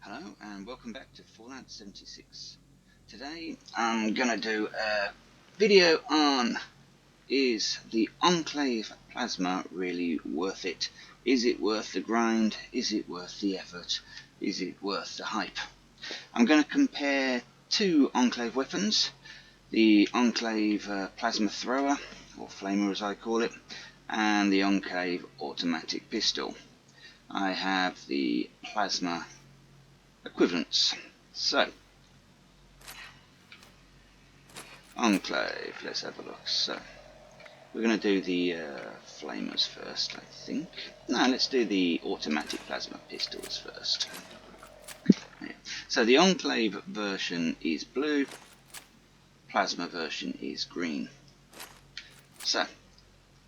Hello and welcome back to Fallout 76. Today I'm gonna do a video on, is the Enclave Plasma really worth it? Is it worth the grind? Is it worth the effort? Is it worth the hype? I'm gonna compare two Enclave weapons, the Enclave Plasma Thrower, or Flamer as I call it, and the Enclave Automatic Pistol. I have the Plasma equivalents. So, Enclave, let's have a look. So, we're going to do the flamers first, I think. No, let's do the automatic plasma pistols first. Yeah. So the Enclave version is blue, plasma version is green. So,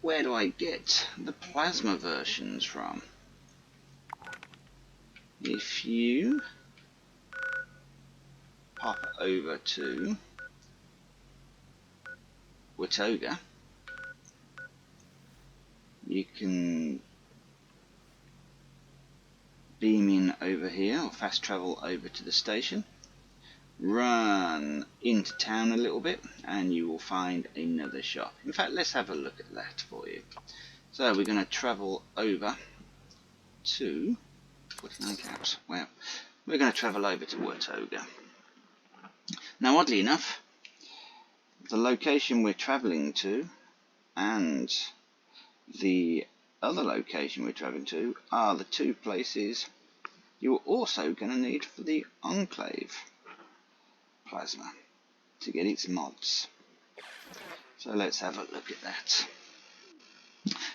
where do I get the plasma versions from? If you pop over to Watoga, you can beam in over here, or fast travel over to the station, run into town a little bit, and you will find another shop. In fact, let's have a look at that for you. So we're going to travel over to, well, we're going to travel over to Watoga. Now, oddly enough, the location we're travelling to and the other location we're travelling to are the two places you're also going to need for the Enclave Plasma to get its mods. So let's have a look at that.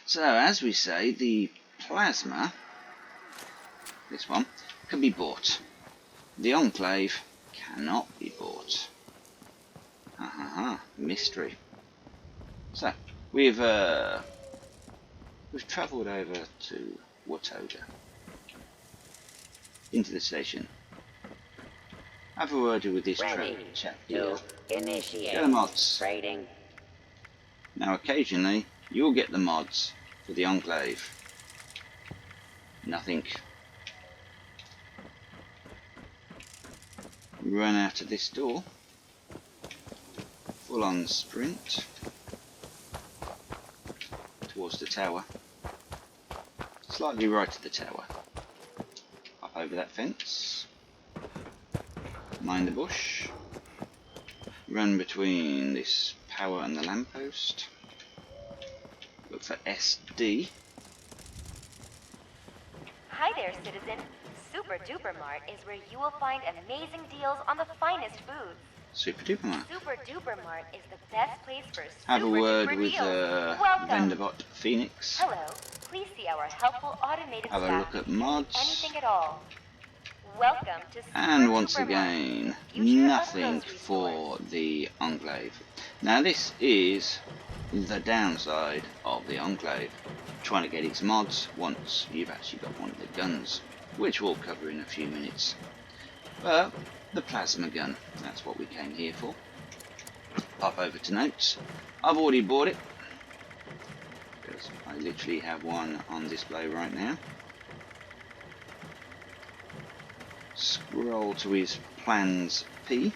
So as we say, the Plasma, this one, can be bought. The Enclave cannot be bought. Mystery. So we've travelled over to Watoga, into the station. Have a word with this chap here. Get the mods. Trading. Now occasionally you'll get the mods for the Enclave. Nothing. Run out of this door. Full on sprint towards the tower. Slightly right of the tower. Up over that fence. Mind the bush. Run between this power and the lamppost. Look for SD. Hi there, citizen. Super Duper Mart is where you will find amazing deals on the finest foods. Super Duper Mart. Super Duper Mart is the best place for Have a word duper with deals. Welcome. Vendorbot Phoenix. Hello. Please see our helpful automated Have a staff. look at mods. Anything at all. Welcome to Super And once Duper again, Mart. Future of nothing grocery for stores. the Enclave. Now this is the downside of the Enclave. Trying to get its mods once you've actually got one of the guns, which we'll cover in a few minutes. But the plasma gun, that's what we came here for. Pop over to notes. I've already bought it, because I literally have one on display right now. Scroll to his plans P.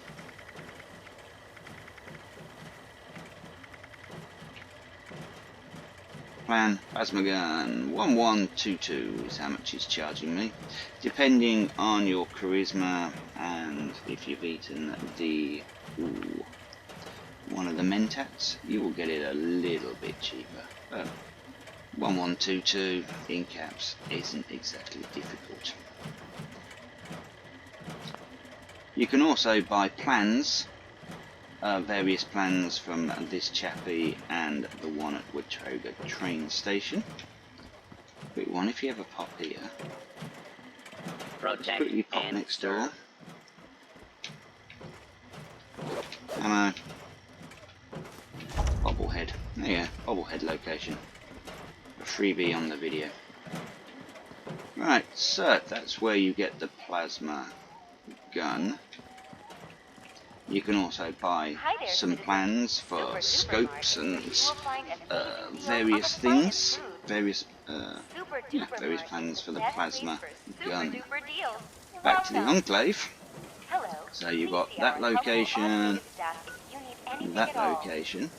Plan plasma gun 1122 is how much it's charging me, depending on your charisma and if you've eaten the one of the mentats, you will get it a little bit cheaper. But 1122 in caps isn't exactly difficult. You can also buy plans, various plans from this chappie and the one at Watoga train station. Quick one, if you ever pop here, Protect quickly pop and next serve. door. Ammo. Bobblehead. There you go, bobblehead location. A freebie on the video. Right, so that's where you get the plasma gun. You can also buy some plans for scopes and various things, various plans for the plasma gun. back to the Welcome. Enclave. Hello. So you've Please got see our that helpful location, automated staff if you need anything that at all. location.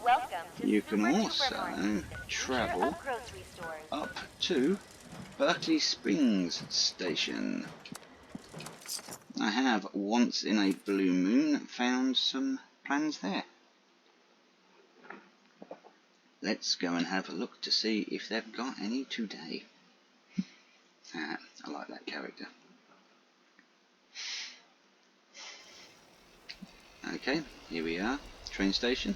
Welcome to You can Super Duper also Mart, the future travel of grocery stores. up to Berkeley Springs Station. I have, once in a blue moon, found some plans there. Let's go and have a look to see if they've got any today. I like that character. Okay, here we are, train station.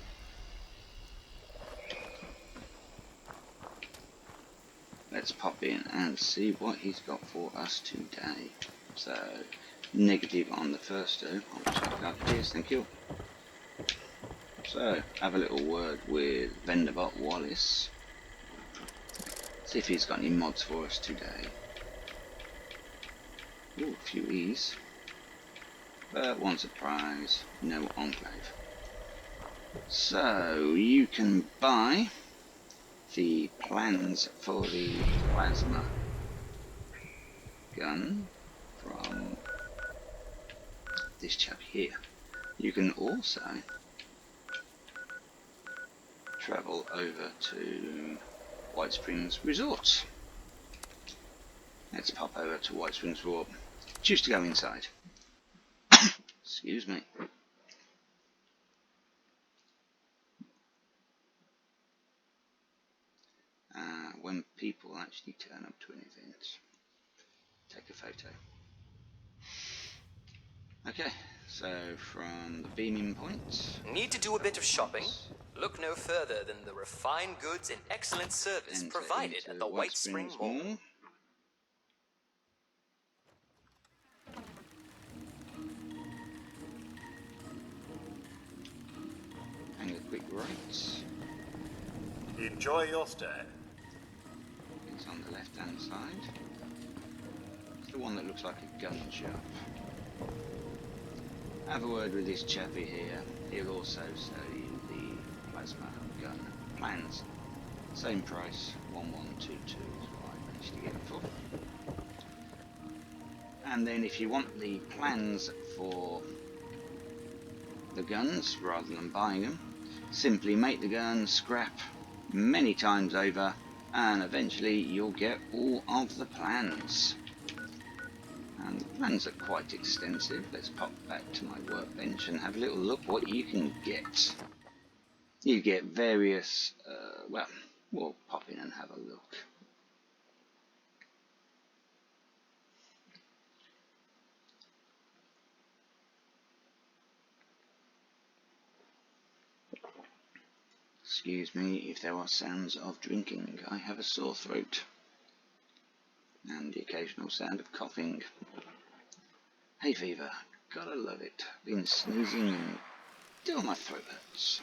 Let's pop in and see what he's got for us today. So, negative on the first two. I'll check that. Cheers, thank you. So, have a little word with Venderbot Wallace. See if he's got any mods for us today. Ooh, a few E's. But one surprise, no Enclave. So, you can buy the plans for the plasma gun from this chap here. You can also travel over to White Springs Resort. Let's pop over to White Springs Resort. Choose to go inside. Excuse me. When people actually turn up to an event, take a photo. Okay, so from the beaming point. Need to do a bit of shopping? Look no further than the refined goods and excellent service provided at the White Spring Mall. Hang a quick right. Enjoy your stay. It's on the left hand side. It's the one that looks like a gun shop. Have a word with this chappy here. He'll also sell you the plasma gun plans. Same price, 1122 is what I managed to get it for. And then if you want the plans for the guns rather than buying them, simply make the gun, scrap many times over, and eventually you'll get all of the plans. And the plans are quite extensive. Let's pop back to my workbench and have a little look what you can get. You get various, well, we'll pop in and have a look. Excuse me if there are sounds of drinking. I have a sore throat. And the occasional sound of coughing. Hay fever, gotta love it. Been sneezing and till my throat hurts.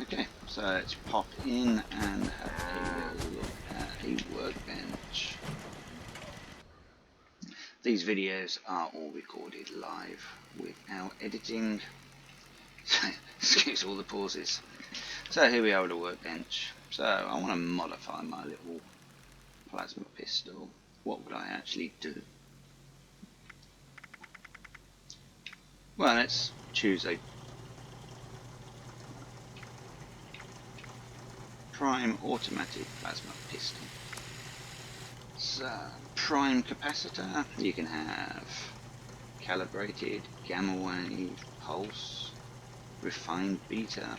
Okay, so let's pop in and have a little look at a workbench. These videos are all recorded live without editing. Excuse all the pauses. So here we are at a workbench. So I want to modify my little plasma pistol. What would I actually do? Well, let's choose a prime automatic plasma pistol. So, prime capacitor, you can have calibrated, gamma wave, pulse, refined beta.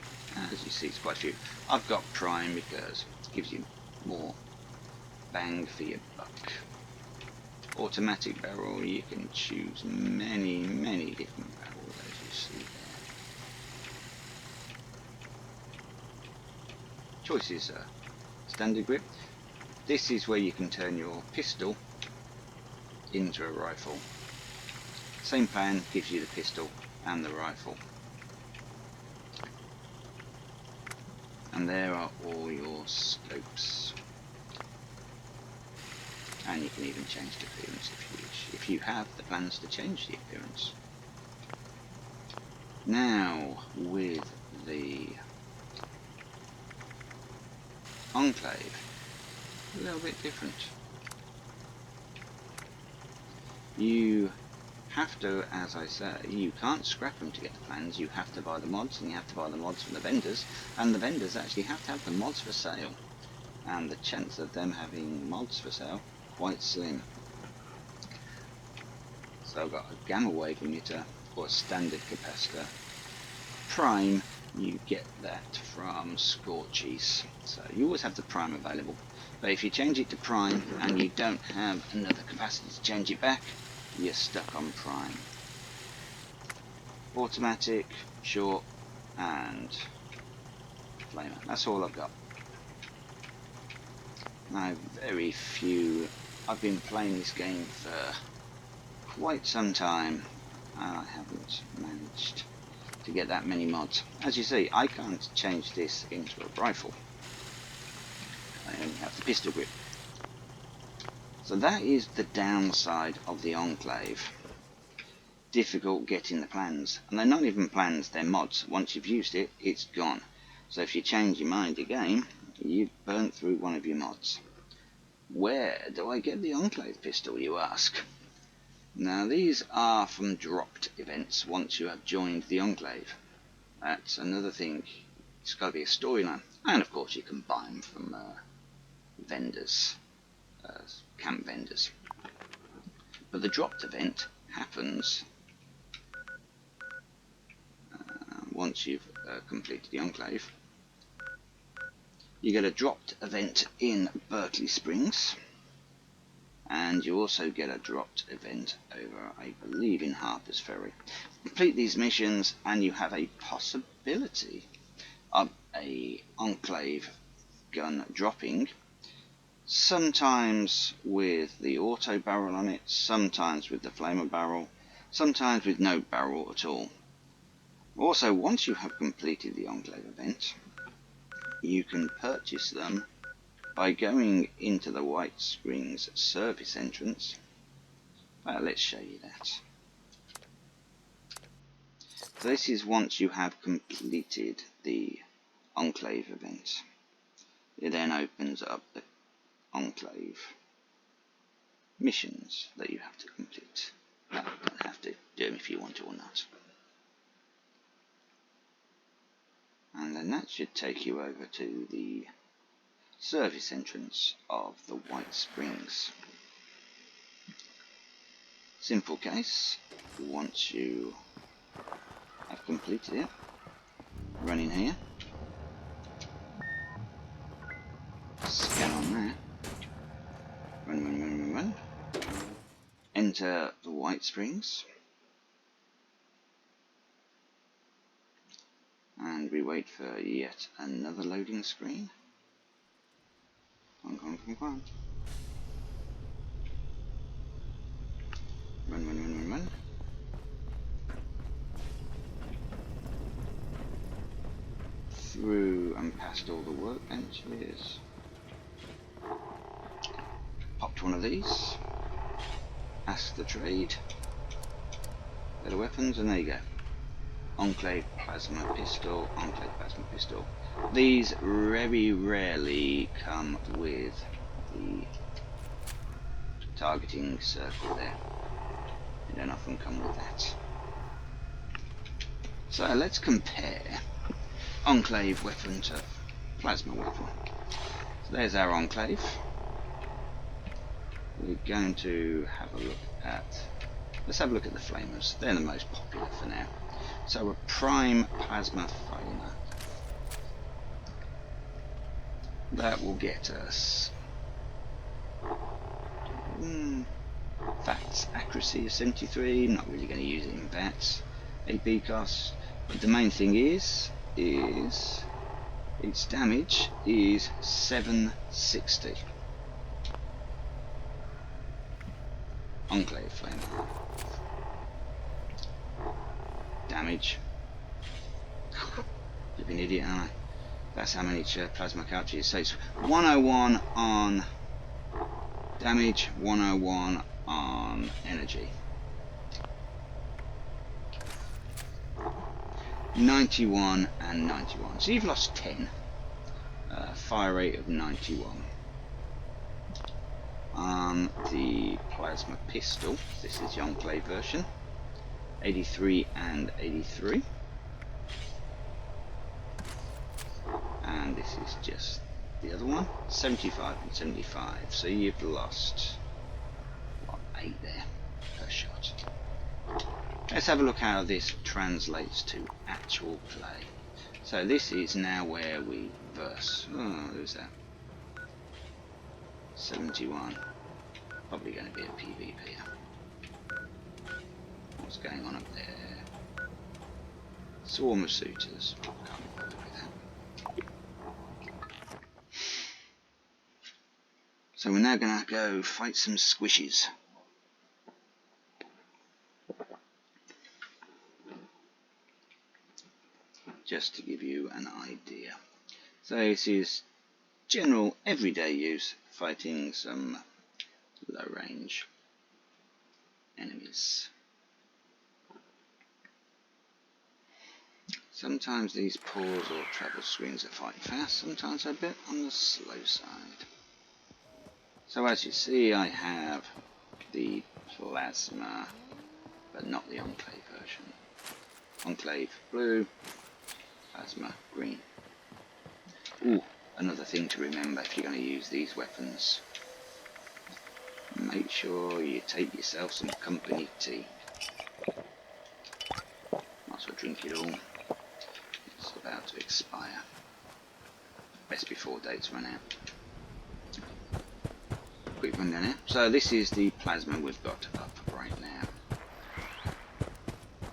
As you see, it's quite a few. I've got prime because it gives you more bang for your buck. Automatic barrel, you can choose many different barrels, as you see there. Choices are standard grip. This is where you can turn your pistol into a rifle. Same plan gives you the pistol and the rifle. And there are all your scopes. And you can even change the appearance if you wish, if you have the plans to change the appearance. Now, with the Enclave, a little bit different. You have to, as I say, you can't scrap them to get the plans. You have to buy the mods, and you have to buy the mods from the vendors, and the vendors actually have to have the mods for sale. And the chance of them having mods for sale, quite slim. So I've got a gamma wave emitter or a standard capacitor. Prime, you get that from Scorchies. So you always have the prime available. But if you change it to prime and you don't have another capacitor to change it back, you're stuck on prime. Automatic, short, and flamer. That's all I've got. Now, very few. I've been playing this game for quite some time, and I haven't managed to get that many mods. As you see, I can't change this into a rifle. I only have the pistol grip. So that is the downside of the Enclave. Difficult getting the plans. And they're not even plans, they're mods. Once you've used it, it's gone. So if you change your mind again, you've burnt through one of your mods. Where do I get the Enclave pistol, you ask? Now these are from dropped events once you have joined the Enclave. That's another thing. It's got to be a storyline. And of course you can buy them from vendors, camp vendors. But the dropped event happens once you've completed the Enclave. You get a dropped event in Berkeley Springs, and you also get a dropped event over, I believe, in Harper's Ferry. Complete these missions and you have a possibility of a Enclave gun dropping, sometimes with the auto barrel on it, sometimes with the flamer barrel, sometimes with no barrel at all. Also, once you have completed the Enclave event, you can purchase them by going into the White Springs service entrance. Well, let's show you that. So this is once you have completed the Enclave event. It then opens up the Enclave missions that you have to complete. Well, you don't have to do them if you want to or not. And then that should take you over to the service entrance of the White Springs. Simple case. Once you have completed it, run in here, scan on there, run, enter the White Springs, and we wait for yet another loading screen. Come on. Run. Through and past all the workbenches. Popped one of these. Ask the trade. Better weapons, and there you go. Enclave Plasma Pistol, Enclave Plasma Pistol. These very rarely come with the targeting circle there. They don't often come with that. So let's compare Enclave weapon to Plasma weapon. So there's our Enclave. We're going to have a look at, let's have a look at the flamers. They're the most popular for now. So a prime plasma flamer. That will get us VATS accuracy of 73, not really going to use it in VATS. AP cost, but the main thing is its damage is 760. Enclave flamer. Damage. You've been an idiot, aren't I? That's how many plasma cartridges. So it's 101 on damage, 101 on energy. 91 and 91. So you've lost 10. Fire rate of 91. on the plasma pistol. This is the Enclave version, 83 and 83, and this is just the other one, 75 and 75. So you've lost, what, 8 there per shot. Let's have a look how this translates to actual play. So this is now where we verse. Oh, who's that? 71. Probably going to be a PvP. What's going on up there? Swarm of suitors. Can't be bothered with that. So we're now going to go fight some squishes. Just to give you an idea. So this is general everyday use, fighting some low range enemies. Sometimes these pause or travel swings are fighting fast, sometimes they're a bit on the slow side. So as you see, I have the plasma, but not the Enclave version. Enclave blue, plasma green. Ooh, another thing to remember if you're going to use these weapons. Make sure you take yourself some company tea. Might as well drink it all. It's about to expire. Best before dates run out. Quick run down here. So this is the plasma we've got up right now.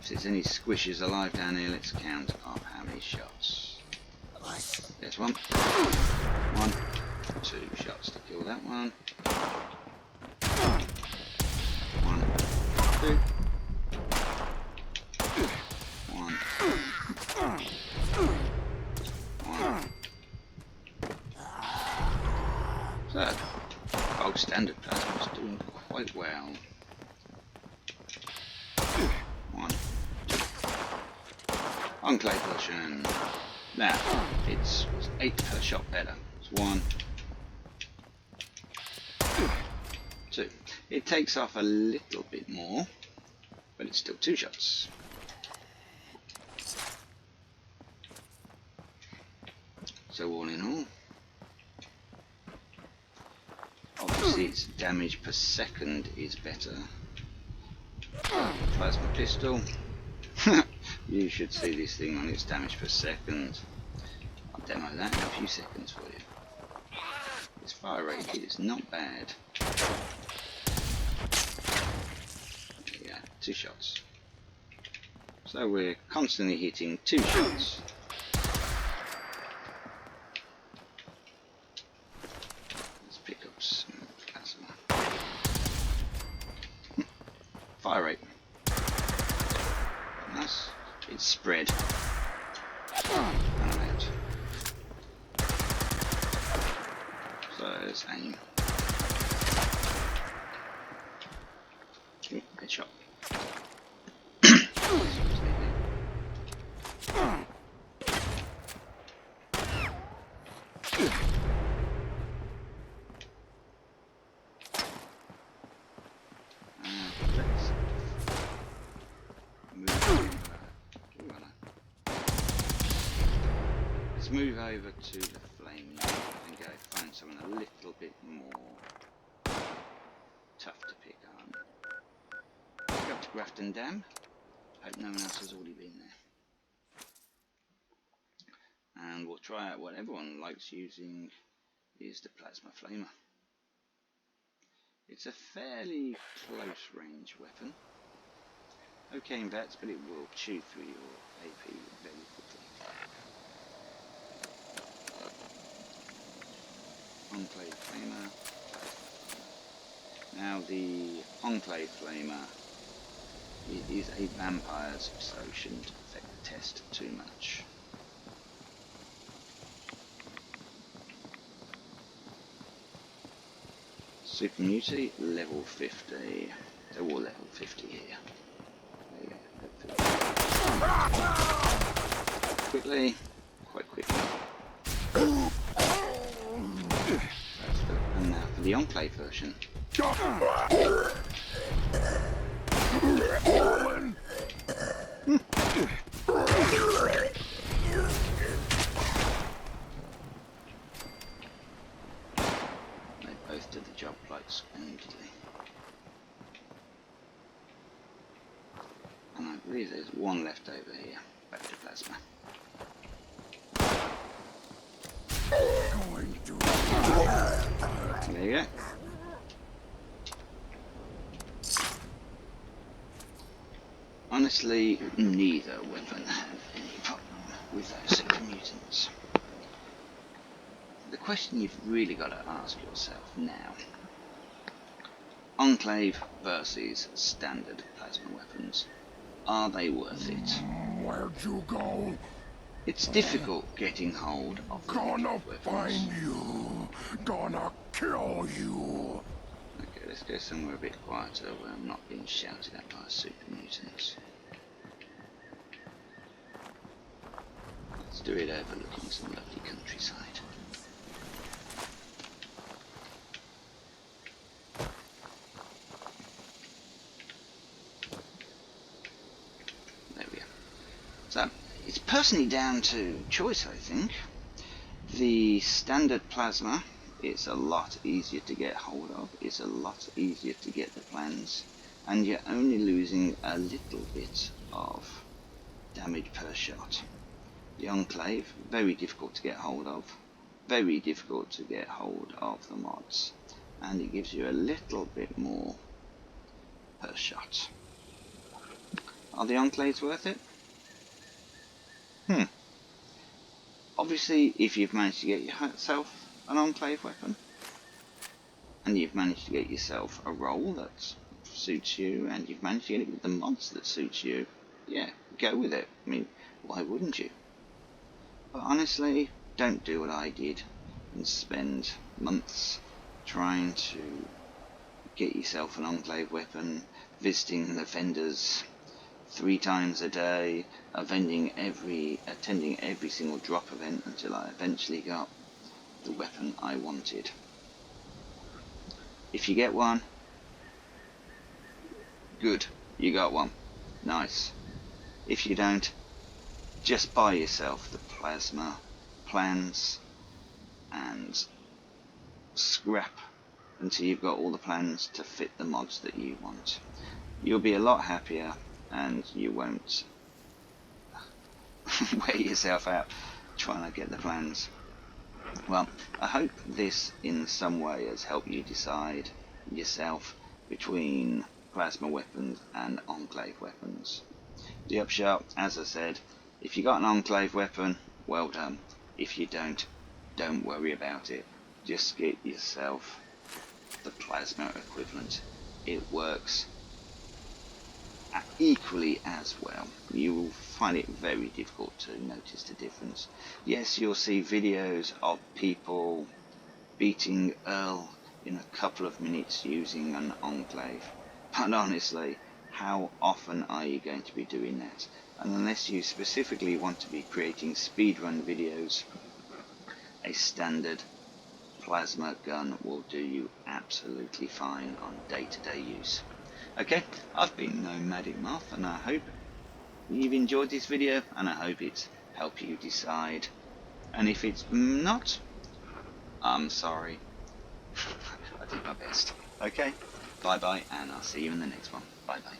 If there's any squishes alive down here, let's count off how many shots. There's one. 1, 2 shots to kill that one. 1, 2. 1. 1. So, gold standard plasma is doing quite well. 1, 2. Enclave version. Now, it's 8 per shot better. It's 1, 2. It takes off a little bit more, but it's still 2 shots. So all in all, obviously its damage per second is better. Plasma pistol. You should see this thing on its damage per second. I'll demo that in a few seconds for you. Its fire rate is not bad. Yeah, 2 shots. So we're constantly hitting 2 shots. Let's pick up some plasma. Fire rate. Nice. It's spread. And out. So let's aim. Okay, good shot. Move over to the flame and go find something a little bit more tough to pick on. Go up to Grafton Dam. Hope no one else has already been there. And we'll try out what everyone likes using is the plasma flamer. It's a fairly close range weapon. Okay in bats, but it will chew through your AP very quickly. Enclave Flamer. Now the Enclave Flamer, it is a vampires, so it shouldn't affect the test too much. Super Mutie, level 50. They're all level 50 here. There you go. Quickly, quite quickly. And now for the Enclave version. They both did the job quite splendidly. And I believe there's one left over here. Back to Plasma. There you go. Honestly, neither weapon have any problem with those super mutants. The question you've really got to ask yourself now: Enclave versus standard plasma weapons. Are they worth it? Where'd you go? It's difficult getting hold of the Gonna weapons. find you. Gonna kill you. Okay, let's go somewhere a bit quieter where I'm not being shouted at by super mutants. Let's do it overlooking some lovely countryside. There we are. So, it's personally down to choice, I think. The standard plasma, it's a lot easier to get hold of, it's a lot easier to get the plans, and you're only losing a little bit of damage per shot. The Enclave, very difficult to get hold of, very difficult to get hold of the mods, and it gives you a little bit more per shot. Are the Enclaves worth it? Obviously, if you've managed to get yourself an Enclave weapon, and you've managed to get yourself a role that suits you, and you've managed to get it with the mods that suits you, yeah, go with it. I mean, why wouldn't you? But honestly, don't do what I did and spend months trying to get yourself an Enclave weapon, visiting the vendors 3 times a day, attending every single drop event until I eventually got the weapon I wanted. If you get one, good, you got one, nice. If you don't, just buy yourself the plasma plans and scrap until you've got all the plans to fit the mods that you want. You'll be a lot happier and you won't wear yourself out trying to get the plans. Well, I hope this in some way has helped you decide yourself between plasma weapons and Enclave weapons. The upshot, as I said, if you got an Enclave weapon, well done. If you don't worry about it. Just get yourself the plasma equivalent. It works equally as well. You will find it very difficult to notice the difference. Yes, you'll see videos of people beating Earl in a couple of minutes using an Enclave, but honestly, how often are you going to be doing that? And unless you specifically want to be creating speedrun videos, a standard plasma gun will do you absolutely fine on day-to-day use. Okay, I've been Nomadic Moth, and I hope you've enjoyed this video, and I hope it's helped you decide. And if it's not, I'm sorry. I did my best. Okay, bye bye, and I'll see you in the next one. Bye bye.